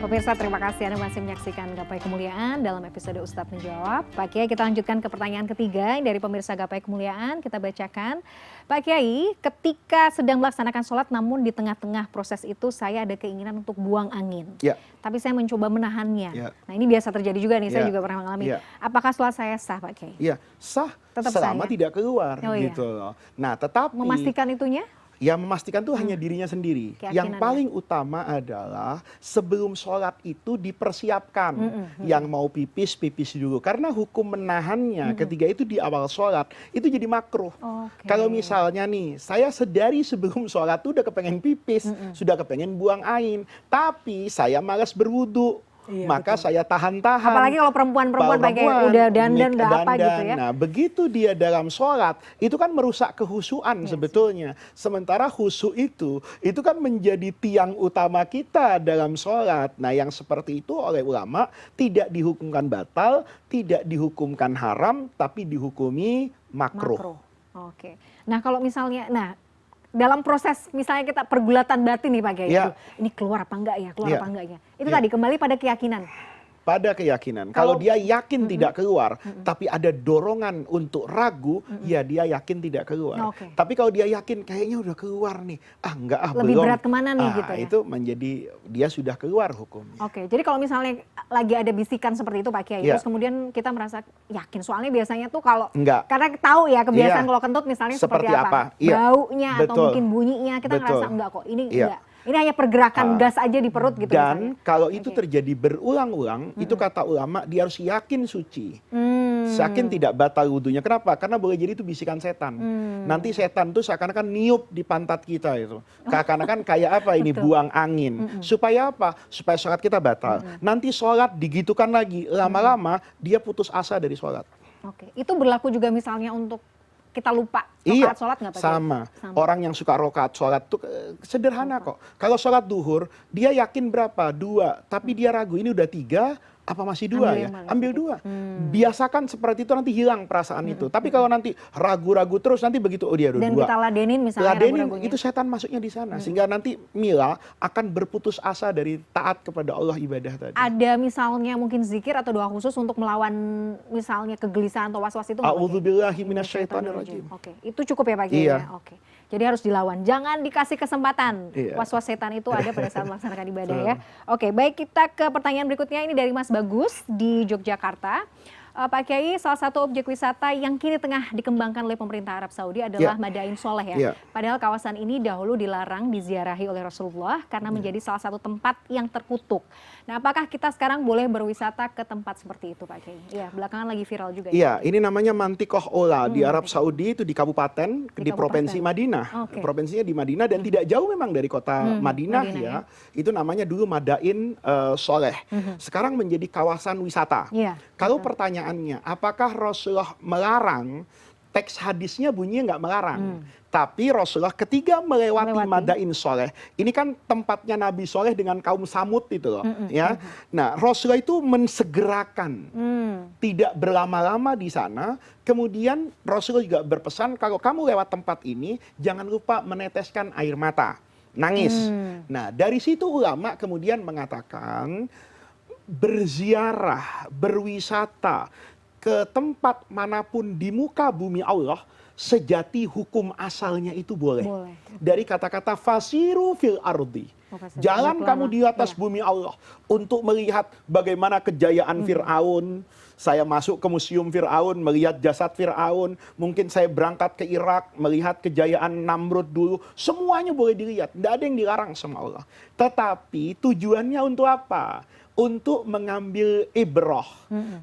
Pemirsa, terima kasih Anda masih menyaksikan Gapai Kemuliaan dalam episode Ustadz Menjawab. Pak Kiai, kita lanjutkan ke pertanyaan ketiga dari pemirsa Gapai Kemuliaan. Kita bacakan. Pak Kiai, ketika sedang melaksanakan sholat namun di tengah-tengah proses itu saya ada keinginan untuk buang angin. Ya. Tapi saya mencoba menahannya. Ya. Nah, ini biasa terjadi juga nih, saya Ya. juga pernah mengalami. Ya. Apakah sholat saya sah, Pak Kiai? Ya, sah Tetap selama sah, ya? tidak keluar Oh, iya. gitu loh. Nah, tetapi Memastikan itunya? yang memastikan itu hanya dirinya sendiri. Yang paling utama adalah sebelum sholat itu dipersiapkan. Yang mau pipis, pipis dulu. Karena hukum menahannya ketika itu di awal sholat, itu jadi makruh. Oke. Kalau misalnya nih, saya sedari sebelum sholat tuh udah kepengen pipis, sudah kepengen buang air. Tapi saya malas berwudu. Iya, Maka betul. saya tahan-tahan. Apalagi kalau perempuan-perempuan pakai udah dandan, udah apa gitu ya. Nah, begitu dia dalam sholat, itu kan merusak kehusuan sebetulnya. Sementara khusyuk itu kan menjadi tiang utama kita dalam sholat. Nah, yang seperti itu oleh ulama tidak dihukumkan batal, tidak dihukumkan haram, tapi dihukumi makruh. Oke. Nah, kalau misalnya, dalam proses misalnya kita pergulatan batin nih Pak Kiai, Ya. ini keluar apa enggak ya, keluar Ya. apa enggaknya. Itu Ya. tadi kembali pada keyakinan. Pada keyakinan. Kalau dia yakin tidak keluar, tapi ada dorongan untuk ragu, ya dia yakin tidak keluar. Oke. Tapi kalau dia yakin kayaknya udah keluar nih, enggak Lebih belum. berat kemana nih gitu ya? Itu menjadi dia sudah keluar hukumnya. Oke, jadi kalau misalnya lagi ada bisikan seperti itu Pak Kiai, Ya. terus kemudian kita merasa yakin, soalnya biasanya tuh kalau, Enggak. karena tahu ya kebiasaan Iya. kalau kentut misalnya seperti Seperti apa, apa? Iya. baunya atau Betul. mungkin bunyinya, kita Betul. ngerasa enggak kok, ini Iya. enggak. Ini hanya pergerakan gas aja di perut gitu Dan misalnya. kalau itu Oke. terjadi berulang-ulang, itu kata ulama dia harus yakin suci. Hmm. Yakin tidak batal wudhunya. Kenapa? Karena boleh jadi itu bisikan setan. Nanti setan tuh seakan-akan niup di pantat kita itu. Seakan-akan kayak apa ini, Betul. buang angin. Supaya apa? Supaya sholat kita batal. Nanti sholat digitukan lagi. Lama-lama dia putus asa dari sholat. Oke, itu berlaku juga misalnya untuk kita lupa Iya, rokaat sholat nggak Pak Kiai? sama. Orang yang suka rokaat sholat tuh sederhana kok. Kalau sholat duhur, dia yakin berapa? 2. Tapi dia ragu, ini udah 3, apa masih 2 Ambil ya? yang mana? Ambil 2. Biasakan seperti itu, nanti hilang perasaan itu. Tapi kalau nanti ragu-ragu terus, nanti begitu, oh dia udah Dan 2. kita ladenin misalnya Ladenin, ragu-ragunya. itu setan masuknya di sana. Sehingga nanti Mila akan berputus asa dari taat kepada Allah ibadah tadi. Ada misalnya mungkin zikir atau doa khusus untuk melawan misalnya kegelisahan atau was-was itu nggak, Pak Kiai? A'udzubillahi minasyaitonirrajim. Oke, itu cukup ya Pak Kiai Iya. ya? Oke. Jadi harus dilawan, jangan dikasih kesempatan. Iya. Was-was setan itu ada pada saat melaksanakan ibadah ya. Oke, baik, kita ke pertanyaan berikutnya, ini dari Mas Bagus di Yogyakarta. Pak Kiai, salah satu objek wisata yang kini tengah dikembangkan oleh pemerintah Arab Saudi adalah Madain Soleh ya. Iya. Padahal kawasan ini dahulu dilarang diziarahi oleh Rasulullah karena menjadi salah satu tempat yang terkutuk. Nah, apakah kita sekarang boleh berwisata ke tempat seperti itu Pak Kiai? Iya, belakangan lagi viral juga ya. Iya, ini namanya Mantikoh Ola di Arab Saudi, itu di kabupaten, di kabupaten. provinsi Madinah. Oke. Provinsinya di Madinah dan tidak jauh memang dari kota Madinah ya. Itu namanya dulu Madain Soleh. Sekarang menjadi kawasan wisata. Iya. Kalau pertanyaannya, apakah Rasulullah melarang? Teks hadisnya bunyinya nggak melarang. Tapi Rasulullah ketika melewati Madain Soleh, ini kan tempatnya Nabi Soleh dengan kaum Samud itu loh. Ya. Nah, Rasulullah itu mensegerakan. Tidak berlama-lama di sana. Kemudian Rasulullah juga berpesan, kalau kamu lewat tempat ini, jangan lupa meneteskan air mata. Nangis. Nah, dari situ ulama kemudian mengatakan, berziarah, berwisata ke tempat manapun di muka bumi Allah, sejati hukum asalnya itu boleh. Dari kata-kata fasiru fil ardi. Jalan kamu di atas bumi Allah untuk melihat bagaimana kejayaan Fir'aun. Saya masuk ke museum Fir'aun, melihat jasad Fir'aun. Mungkin saya berangkat ke Irak, melihat kejayaan Namrud dulu. Semuanya boleh dilihat, tidak ada yang dilarang sama Allah. Tetapi tujuannya untuk apa? Untuk mengambil ibrah.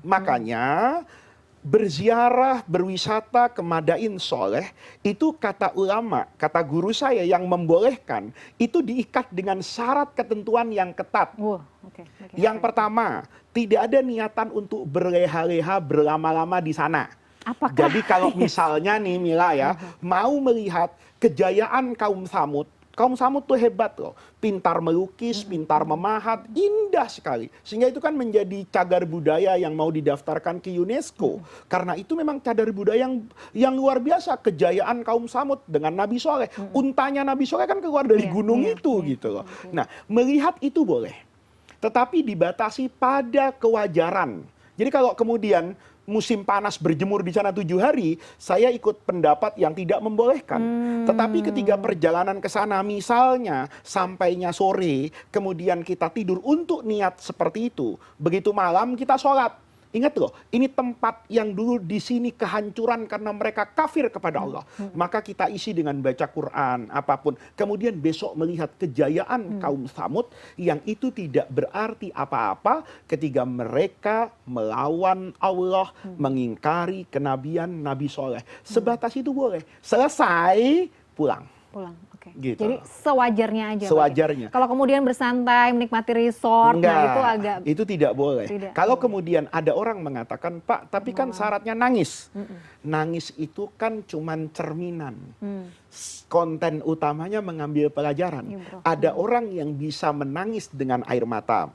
Makanya berziarah, berwisata ke Madain Soleh, itu kata ulama, kata guru saya yang membolehkan, itu diikat dengan syarat ketentuan yang ketat. Yang pertama, tidak ada niatan untuk berleha-leha berlama-lama di sana. Apakah? Jadi kalau misalnya nih Mila ya, mau melihat kejayaan kaum Samud, kaum Samud tuh hebat loh, pintar melukis, pintar memahat, indah sekali. Sehingga itu kan menjadi cagar budaya yang mau didaftarkan ke UNESCO. Karena itu memang cagar budaya yang luar biasa, kejayaan kaum Samud dengan Nabi Soleh. Untanya Nabi Soleh kan keluar dari gunung itu gitu loh. Nah, melihat itu boleh. tetapi dibatasi pada kewajaran. Jadi kalau kemudian musim panas berjemur di sana 7 hari, saya ikut pendapat yang tidak membolehkan. Tetapi ketika perjalanan ke sana, misalnya sampainya sore, kemudian kita tidur untuk niat seperti itu, begitu malam kita sholat. Ingat loh, ini tempat yang dulu di sini kehancuran karena mereka kafir kepada Allah. Maka kita isi dengan baca Quran, apapun. Kemudian besok melihat kejayaan kaum Tsamud yang itu tidak berarti apa-apa ketika mereka melawan Allah, mengingkari kenabian Nabi Soleh. Sebatas itu boleh. Selesai, pulang. Pulang, oke. Gitu. Jadi sewajarnya aja. Sewajarnya. Kalau kemudian bersantai, menikmati resort, Enggak, nah itu agak... itu tidak boleh. Tidak Kalau boleh. kemudian ada orang mengatakan, Pak, tapi kan syaratnya nangis. Nangis itu kan cuman cerminan. Konten utamanya mengambil pelajaran. Iya, bro. Ada orang yang bisa menangis dengan air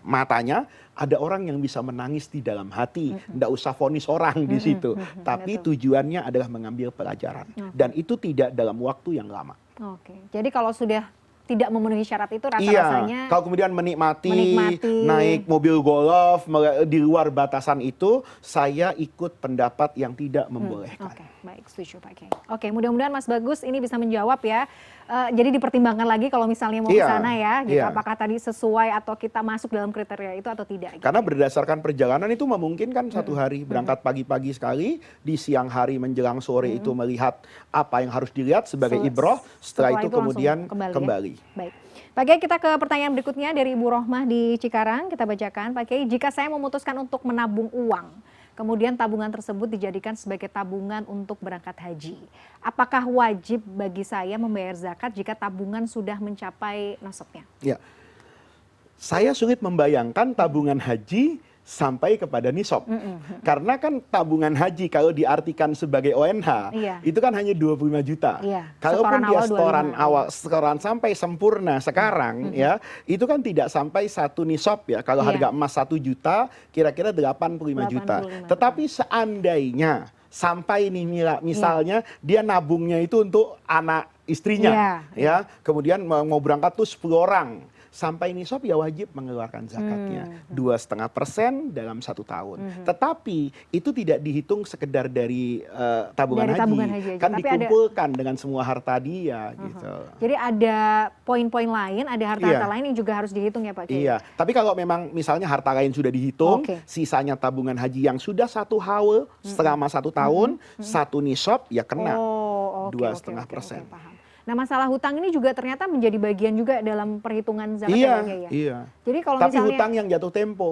matanya, ada orang yang bisa menangis di dalam hati. Nggak usah vonis orang di situ. Tapi tujuannya adalah mengambil pelajaran. Dan itu tidak dalam waktu yang lama. Oke, jadi kalau sudah tidak memenuhi syarat itu Iya, rasa-rasanya kalau kemudian menikmati, naik mobil golf di luar batasan itu, saya ikut pendapat yang tidak membolehkan. Oke, baik, setuju Pak Kiai. Oke, mudah-mudahan Mas Bagus ini bisa menjawab ya. Jadi dipertimbangkan lagi kalau misalnya mau ke sana ya, gitu. Iya. Apakah tadi sesuai atau kita masuk dalam kriteria itu atau tidak? Gitu. Karena berdasarkan perjalanan itu memungkinkan satu hari berangkat pagi-pagi sekali, di siang hari menjelang sore itu melihat apa yang harus dilihat sebagai ibroh, setelah itu kemudian kembali. Ya? Baik. Pak Kiai, kita ke pertanyaan berikutnya dari Ibu Rohmah di Cikarang. Kita bacakan, Pak Kiai, jika saya memutuskan untuk menabung uang, kemudian tabungan tersebut dijadikan sebagai tabungan untuk berangkat haji, apakah wajib bagi saya membayar zakat jika tabungan sudah mencapai nasabnya? Ya, saya sulit membayangkan tabungan haji sampai kepada nisab. Karena kan tabungan haji kalau diartikan sebagai ONH, itu kan hanya 25 juta. Kalaupun dia setoran sampai sempurna sekarang ya, itu kan tidak sampai 1 nisab ya. Kalau harga emas 1 juta, kira-kira 85 juta. Tetapi seandainya sampai nih misalnya dia nabungnya itu untuk anak istrinya ya, kemudian mau berangkat tuh 10 orang. Sampai nisab ya wajib mengeluarkan zakatnya 2,5% dalam 1 tahun. Tetapi itu tidak dihitung sekedar dari tabungan haji. Kan dikumpulkan dengan semua harta dia gitu. Jadi ada poin-poin lain, ada harta-harta lain yang juga harus dihitung ya Pak Kiai? Iya, tapi kalau memang misalnya harta lain sudah dihitung, sisanya tabungan haji yang sudah 1 haul selama 1 tahun, 1 nisab ya kena 2,5%. Nah, masalah hutang ini juga ternyata menjadi bagian juga dalam perhitungan zakat ya Pak Kiai ya? Iya. Jadi kalau tapi misalnya hutang yang jatuh tempo.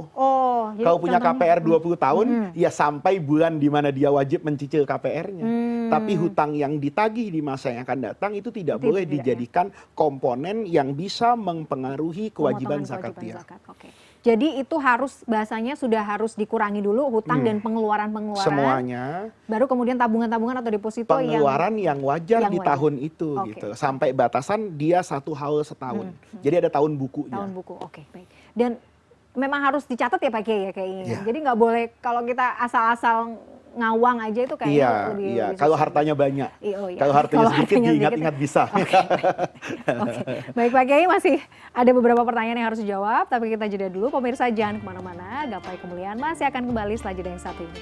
Kalau punya KPR 20 tahun, ya sampai bulan di mana dia wajib mencicil KPR-nya. Tapi hutang yang ditagih di masa yang akan datang itu tidak boleh dijadikan komponen yang bisa mempengaruhi kewajiban zakat dia. Oke. Jadi itu harus bahasanya sudah harus dikurangi dulu hutang dan pengeluaran-pengeluaran. Semuanya. Baru kemudian tabungan-tabungan atau deposito pengeluaran yang wajar di tahun itu gitu. Sampai batasan dia 1 haul setahun. Jadi ada tahun bukunya. Tahun buku, oke, baik. Dan memang harus dicatat ya Pak Kiai ya kayak ini. Jadi nggak boleh kalau kita asal-asal ngawang aja itu kayaknya lebih kalau hartanya banyak. Kalau hartanya sedikit diingat-ingat bisa. Baik Pak Kiai, masih ada beberapa pertanyaan yang harus dijawab, tapi kita jeda dulu. Pemirsa jangan kemana-mana, Gapai Kemuliaan masih akan kembali setelah jeda yang satu ini.